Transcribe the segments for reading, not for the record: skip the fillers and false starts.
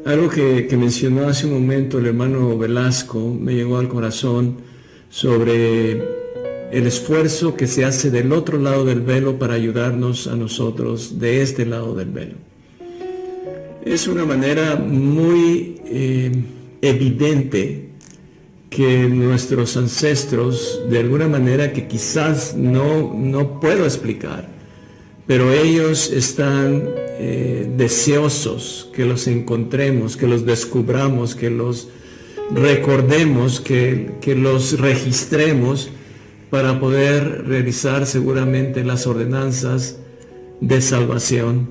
Algo que mencionó hace un momento el hermano Velasco me llegó al corazón sobre el esfuerzo que se hace del otro lado del velo para ayudarnos a nosotros de este lado del velo. Es una manera muy evidente que nuestros ancestros, de alguna manera que quizás no puedo explicar, pero ellos están deseosos que los encontremos, que los descubramos, que los recordemos, que los registremos para poder realizar seguramente las ordenanzas de salvación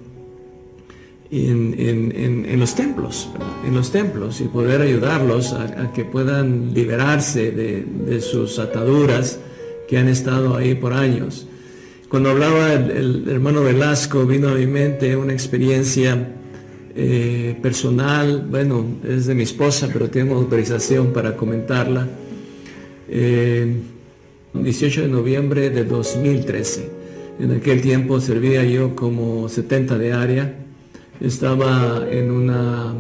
en los templos, ¿verdad? En los templos, y poder ayudarlos a que puedan liberarse de sus ataduras que han estado ahí por años. Cuando hablaba el hermano Velasco, vino a mi mente una experiencia personal, bueno, es de mi esposa, pero tengo autorización para comentarla. 18 de noviembre de 2013. En aquel tiempo servía yo como 70 de área. Estaba en una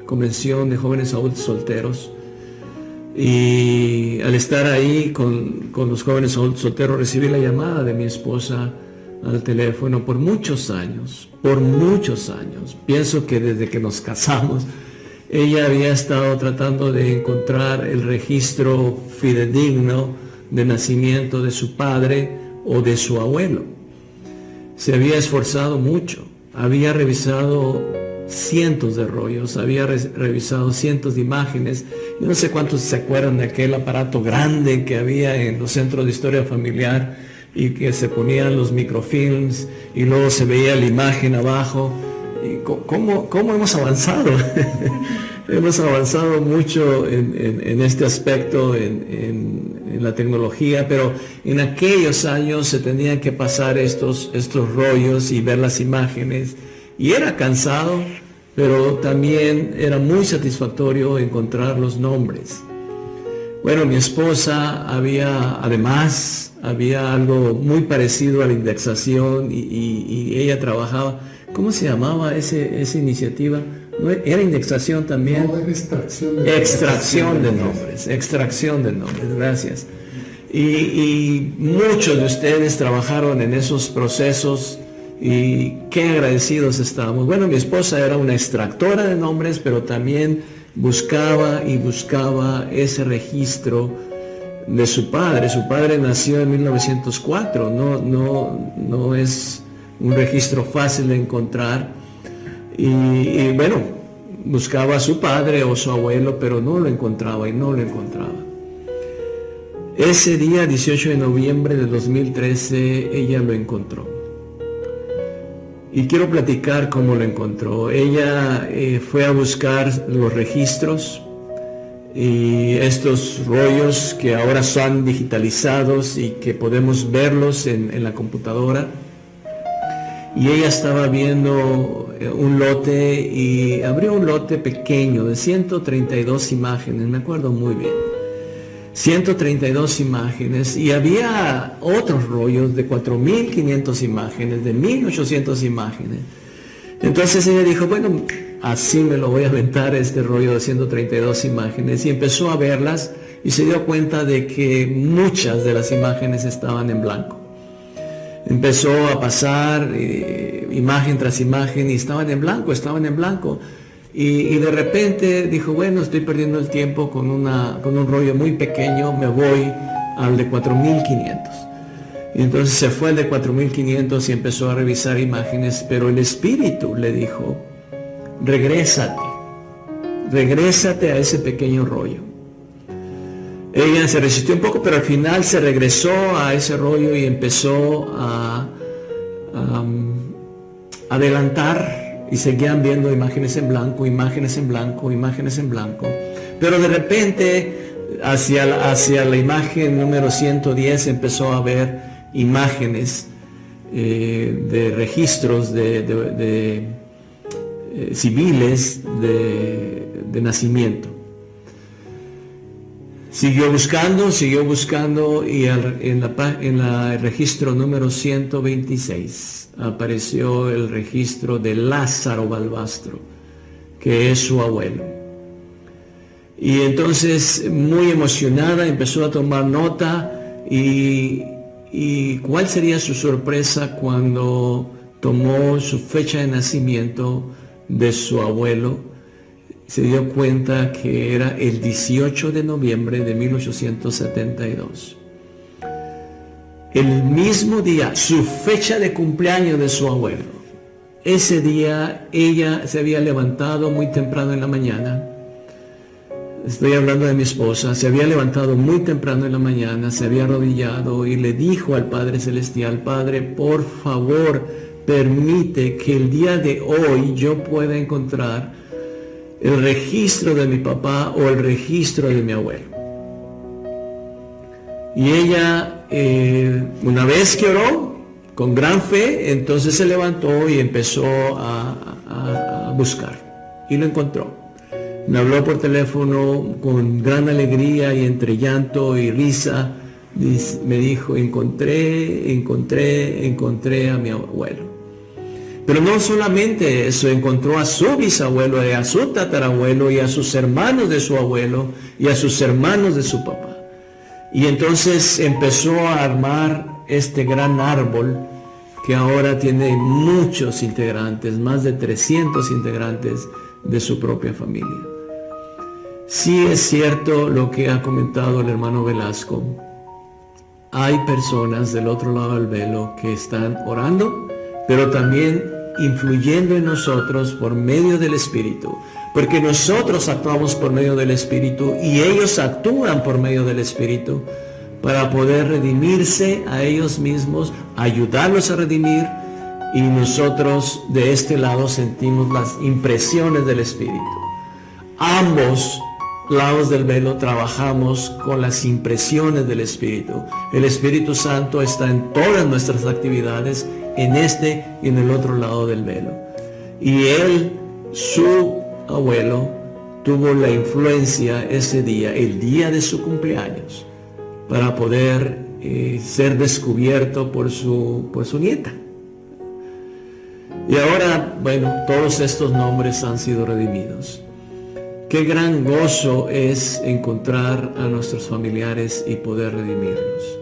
convención de jóvenes adultos solteros. Y al estar ahí con los jóvenes adultos solteros, recibí la llamada de mi esposa al teléfono por muchos años. Pienso que desde que nos casamos, ella había estado tratando de encontrar el registro fidedigno de nacimiento de su padre o de su abuelo. Se había esforzado mucho, había revisado cientos de rollos, había revisado cientos de imágenes. Yo no sé cuántos se acuerdan de aquel aparato grande que había en los centros de historia familiar y que se ponían los microfilms y luego se veía la imagen abajo. Y ¿cómo hemos avanzado? Hemos avanzado mucho en este aspecto, en la tecnología, pero en aquellos años se tenían que pasar estos rollos y ver las imágenes. Y era cansado, pero también era muy satisfactorio encontrar los nombres. Bueno, mi esposa había algo muy parecido a la indexación y ella trabajaba. ¿Cómo se llamaba esa iniciativa? ¿No era indexación también? No, era extracción de nombres, gracias. Y muchos de ustedes trabajaron en esos procesos. Y qué agradecidos estábamos. Bueno, mi esposa era una extractora de nombres, pero también buscaba ese registro de su padre. Su padre nació en 1904, no es un registro fácil de encontrar. Y bueno, buscaba a su padre o su abuelo, pero no lo encontraba. Ese día, 18 de noviembre de 2013, ella lo encontró. Y quiero platicar cómo lo encontró. Ella fue a buscar los registros y estos rollos que ahora son digitalizados y que podemos verlos en la computadora. Y ella estaba viendo un lote y abrió un lote pequeño de 132 imágenes, me acuerdo muy bien. 132 imágenes, y había otros rollos de 4.500 imágenes, de 1.800 imágenes. Entonces ella dijo, bueno, así me lo voy a aventar este rollo de 132 imágenes, y empezó a verlas y se dio cuenta de que muchas de las imágenes estaban en blanco. Empezó a pasar imagen tras imagen y estaban en blanco. Y de repente dijo, bueno, estoy perdiendo el tiempo con un rollo muy pequeño, me voy al de 4.500. Y entonces se fue al de 4.500 y empezó a revisar imágenes, pero el Espíritu le dijo, regrésate a ese pequeño rollo. Ella se resistió un poco, pero al final se regresó a ese rollo y empezó a adelantar. Y seguían viendo imágenes en blanco. Pero de repente, hacia la imagen número 110, empezó a ver imágenes de registros civiles de nacimiento. Siguió buscando y en el registro número 126 apareció el registro de Lázaro Balbastro, que es su abuelo. Y entonces, muy emocionada, empezó a tomar nota y cuál sería su sorpresa cuando tomó su fecha de nacimiento de su abuelo. Se dio cuenta que era el 18 de noviembre de 1872. El mismo día, su fecha de cumpleaños de su abuelo. Ese día ella se había levantado muy temprano en la mañana. Estoy hablando de mi esposa. Se había levantado muy temprano en la mañana, se había arrodillado y le dijo al Padre Celestial: Padre, por favor, permite que el día de hoy yo pueda encontrar el registro de mi papá o el registro de mi abuelo. Y ella, una vez que oró con gran fe, entonces se levantó y empezó a buscar y lo encontró. Me habló por teléfono con gran alegría y entre llanto y risa. Me dijo: encontré a mi abuelo. Pero no solamente eso, encontró a su bisabuelo, a su tatarabuelo y a sus hermanos de su abuelo y a sus hermanos de su papá. Y entonces empezó a armar este gran árbol que ahora tiene muchos integrantes, más de 300 integrantes de su propia familia. Sí es cierto lo que ha comentado el hermano Velasco. Hay personas del otro lado del velo que están orando, pero también influyendo en nosotros por medio del Espíritu, porque nosotros actuamos por medio del Espíritu y ellos actúan por medio del Espíritu para poder redimirse a ellos mismos, ayudarlos a redimir, y nosotros de este lado sentimos las impresiones del Espíritu. Ambos lados del velo trabajamos con las impresiones del Espíritu. El Espíritu Santo está en todas nuestras actividades, en este y en el otro lado del velo. Y él, su abuelo, tuvo la influencia ese día, el día de su cumpleaños, para poder ser descubierto por su nieta. Y ahora, bueno, todos estos nombres han sido redimidos. Qué gran gozo es encontrar a nuestros familiares y poder redimirlos.